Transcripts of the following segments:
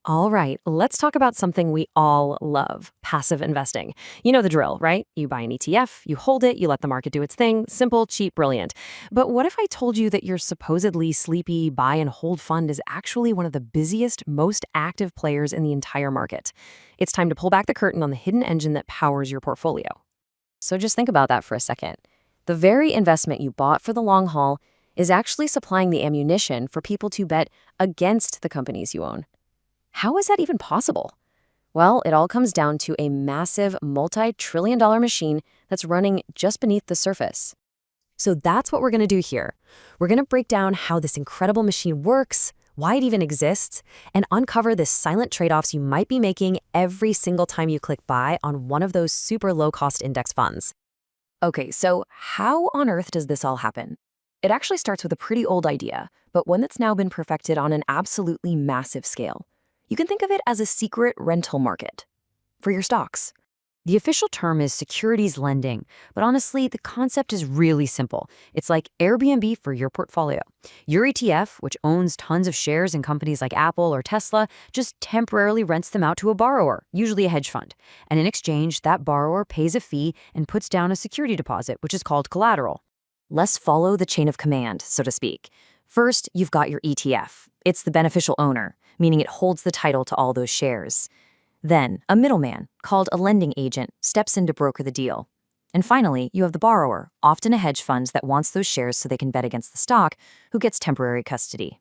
All right, let's talk about something we all love, passive investing. You know the drill, right? You buy an ETF, you hold it, you let the market do its thing. Simple, cheap, brilliant. But what if I told you that your supposedly sleepy buy and hold fund is actually one of the busiest, most active players in the entire market? It's time to pull back the curtain on the hidden engine that powers your portfolio. So just think about that for a second. The very investment you bought for the long haul is actually supplying the ammunition for people to bet against the companies you own. How is that even possible? Well, it all comes down to a massive multi-trillion-dollar machine that's running just beneath the surface. So that's what we're going to do here. We're going to break down how this incredible machine works, why it even exists, and uncover the silent trade-offs you might be making every single time you click buy on one of those super low-cost index funds. Okay, so how on earth does this all happen? It actually starts with a pretty old idea, but one that's now been perfected on an absolutely massive scale. You can think of it as a secret rental market for your stocks. The official term is securities lending, but honestly, the concept is really simple. It's like Airbnb for your portfolio. Your ETF, which owns tons of shares in companies like Apple or Tesla, just temporarily rents them out to a borrower, usually a hedge fund. And in exchange, that borrower pays a fee and puts down a security deposit, which is called collateral. Let's follow the chain of command, so to speak. First, you've got your ETF. It's the beneficial owner, meaning it holds the title to all those shares. Then, a middleman, called a lending agent, steps in to broker the deal. And finally, you have the borrower, often a hedge fund that wants those shares so they can bet against the stock, who gets temporary custody.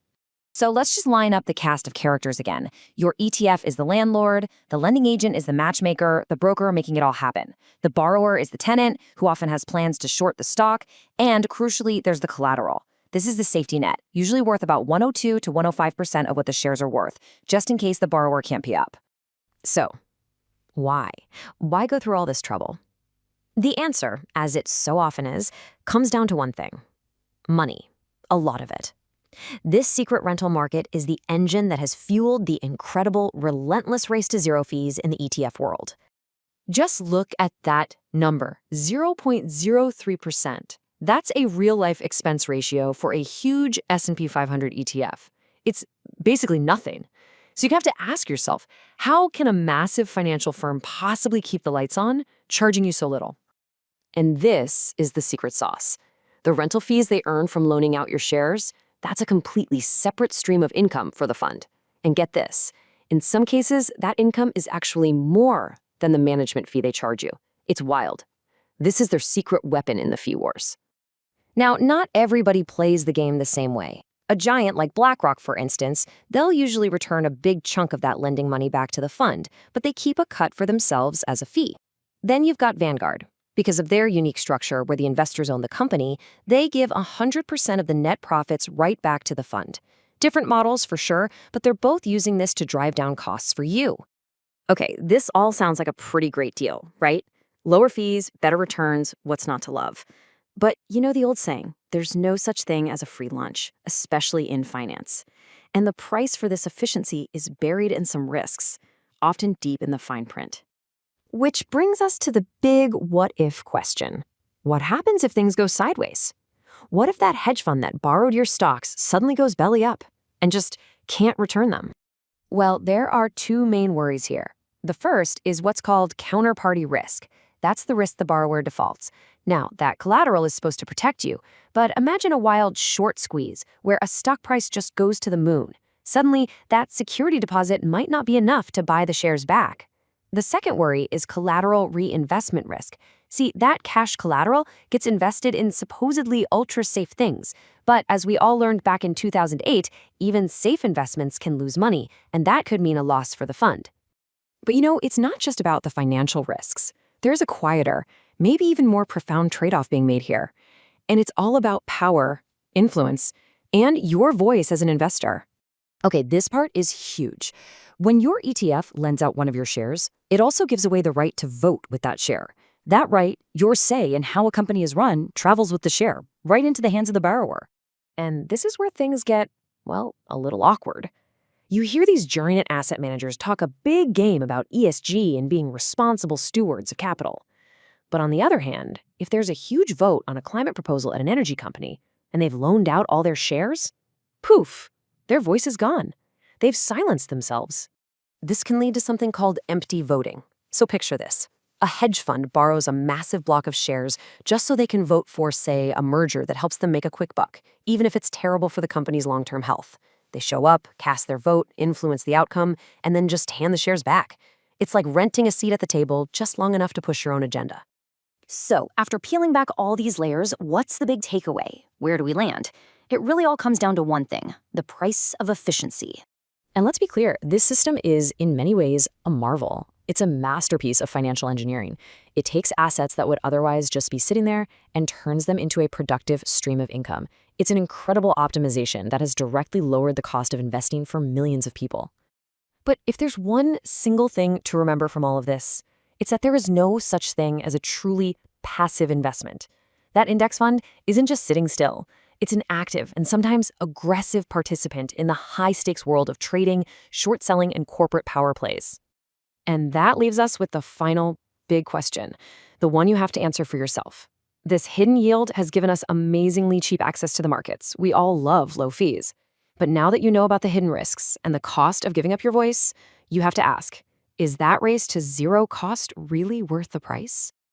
So let's just line up the cast of characters again. Your ETF is the landlord, the lending agent is the matchmaker, the broker making it all happen. The borrower is the tenant, who often has plans to short the stock, and crucially, there's the collateral. This is the safety net, usually worth about 102 to 105% of what the shares are worth, just in case the borrower can't pay up. So, why? Why go through all this trouble? The answer, as it so often is, comes down to one thing: money. A lot of it. This secret rental market is the engine that has fueled the incredible, relentless race to zero fees in the ETF world. Just look at that number, 0.03%. That's a real-life expense ratio for a huge S&P 500 ETF. It's basically nothing. So you have to ask yourself, how can a massive financial firm possibly keep the lights on, charging you so little? And this is the secret sauce. The rental fees they earn from loaning out your shares, that's a completely separate stream of income for the fund. And get this, in some cases, that income is actually more than the management fee they charge you. It's wild. This is their secret weapon in the fee wars. Now, not everybody plays the game the same way. A giant like BlackRock, for instance, they'll usually return a big chunk of that lending money back to the fund, but they keep a cut for themselves as a fee. Then you've got Vanguard. Because of their unique structure where the investors own the company, they give 100% of the net profits right back to the fund. Different models for sure, but they're both using this to drive down costs for you. Okay, this all sounds like a pretty great deal, right? Lower fees, better returns, what's not to love? But you know the old saying, there's no such thing as a free lunch, especially in finance. And the price for this efficiency is buried in some risks, often deep in the fine print. Which brings us to the big what-if question. What happens if things go sideways? What if that hedge fund that borrowed your stocks suddenly goes belly up and just can't return them? Well, there are two main worries here. The first is what's called counterparty risk. That's the risk the borrower defaults. Now, that collateral is supposed to protect you, but imagine a wild short squeeze where a stock price just goes to the moon. Suddenly, that security deposit might not be enough to buy the shares back. The second worry is collateral reinvestment risk. See, that cash collateral gets invested in supposedly ultra-safe things. But as we all learned back in 2008, even safe investments can lose money, and that could mean a loss for the fund. But you know, it's not just about the financial risks. There's a quieter, maybe even more profound trade-off being made here. And it's all about power, influence, and your voice as an investor. Okay, this part is huge. When your ETF lends out one of your shares, it also gives away the right to vote with that share. That right, your say in how a company is run, travels with the share, right into the hands of the borrower. And this is where things get, well, a little awkward. You hear these giant asset managers talk a big game about ESG and being responsible stewards of capital. But on the other hand, if there's a huge vote on a climate proposal at an energy company, and they've loaned out all their shares, poof, their voice is gone. They've silenced themselves. This can lead to something called empty voting. So picture this. A hedge fund borrows a massive block of shares just so they can vote for, say, a merger that helps them make a quick buck, even if it's terrible for the company's long-term health. They show up, cast their vote, influence the outcome, and then just hand the shares back. It's like renting a seat at the table just long enough to push your own agenda. So, after peeling back all these layers, what's the big takeaway? Where do we land? It really all comes down to one thing: the price of efficiency. And let's be clear, this system is, in many ways, a marvel. It's a masterpiece of financial engineering. It takes assets that would otherwise just be sitting there and turns them into a productive stream of income. It's an incredible optimization that has directly lowered the cost of investing for millions of people. But if there's one single thing to remember from all of this, it's that there is no such thing as a truly passive investment. That index fund isn't just sitting still. It's an active and sometimes aggressive participant in the high-stakes world of trading, short selling, and corporate power plays. And that leaves us with the final big question, the one you have to answer for yourself. This hidden yield has given us amazingly cheap access to the markets. We all love low fees. But now that you know about the hidden risks and the cost of giving up your voice, you have to ask, is that race to zero cost really worth the price?